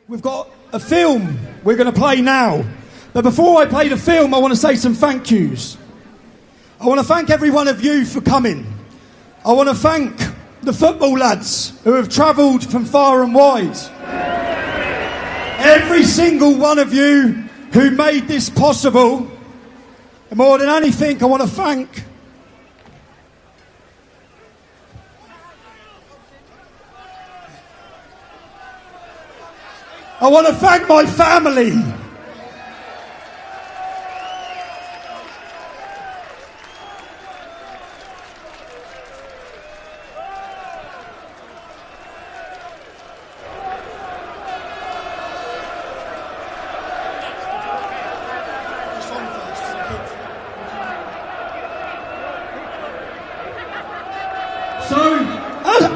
We've got a film we're going to play now. But before I play the film, I want to say some thank yous. I want to thank every one of you for coming. I want to thank the football lads who have travelled from far and wide. Every single one of you who made this possible. And more than anything, I want to thank my family. So,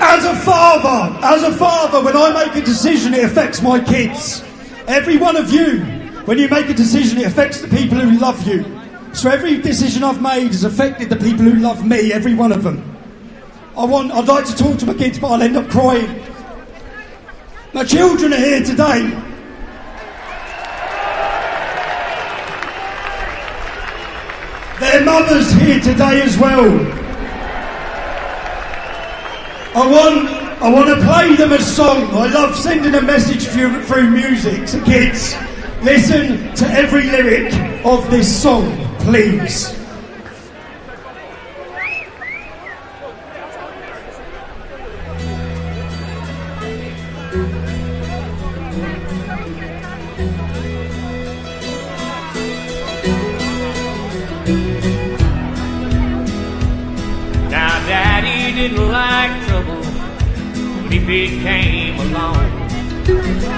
as a father, when I make a decision, it affects my kids. Every one of you, when you make a decision, it affects the people who love you. So every decision I've made has affected the people who love me, every one of them. I'd like to talk to my kids, but I'll end up crying. My children are here today. Their mother's here today as well. I want to play them a song. I love sending a message through music. So kids, listen to every lyric of this song, please. Now Daddy didn't like trouble, but if it came along,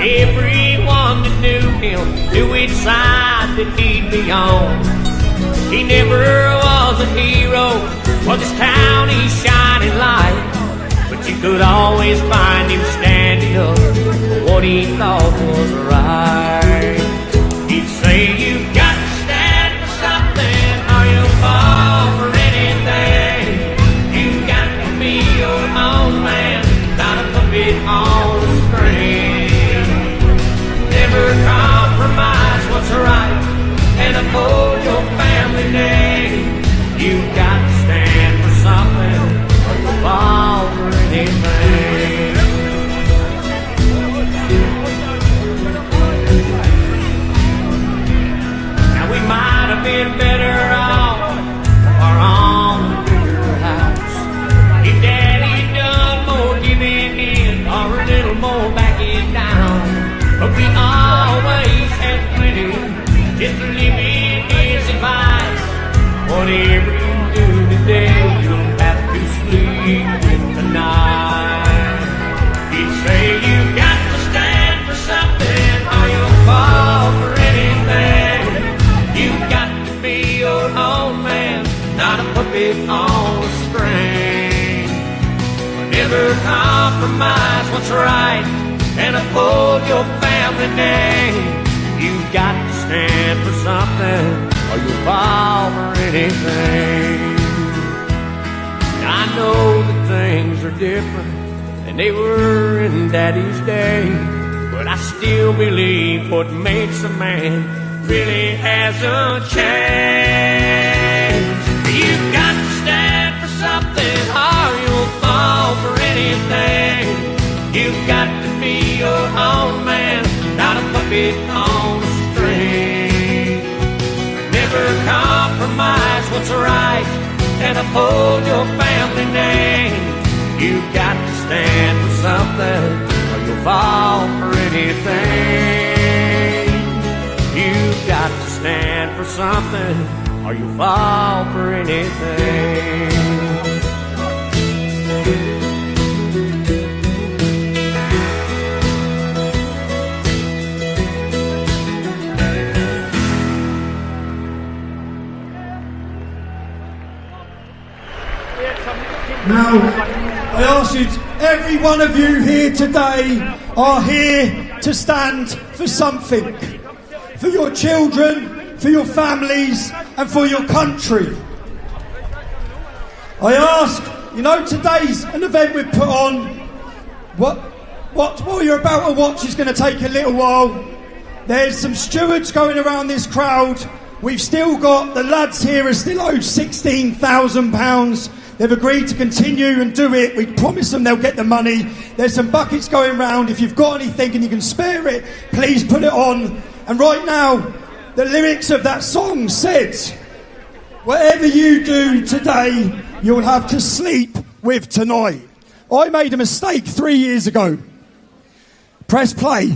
everyone that knew him knew which side that he'd be on. He never was a hero for this county's shining light, but you could always find him standing up for what he thought was right. He'd say, "You've got to stand for something or you'll fall for anything. You've got to be your own man, not a puppet on a string. Never compromise what's right and uphold your family name. You've got to stand for something or you'll fall for anything." Now we might have been better off or on a bigger house if Daddy done more giving in or a little more backing down. But we always had plenty just to live in his advice. Whatever you do today, you'll have to sleep with tonight. He'd say, "You've got to stand for something or you'll fall for anything. You've got to be your own man, not a puppet on a string. Never compromise what's right and uphold your family name. You've got to stand for something or you'll fall for anything." I know that things are different than they were in Daddy's day, but I still believe what makes a man really hasn't changed. You've got to stand for something or you'll fall for anything. You've got to be your own man, not a puppet on a string. Never compromise what's right and uphold your family name. You've got to stand for something or you'll fall for anything. You've got to stand for something or you'll fall for anything. Now, I ask you, every one of you here today are here to stand for something. For your children, for your families, and for your country. I ask, today's an event we've put on. What you're about to watch is going to take a little while. There's some stewards going around this crowd. We've still got, the lads here are still owed £16,000. They've agreed to continue and do it. We promise them they'll get the money. There's some buckets going round. If you've got anything and you can spare it, please put it on. And right now, the lyrics of that song said, whatever you do today, you'll have to sleep with tonight. I made a mistake 3 years ago. Press play.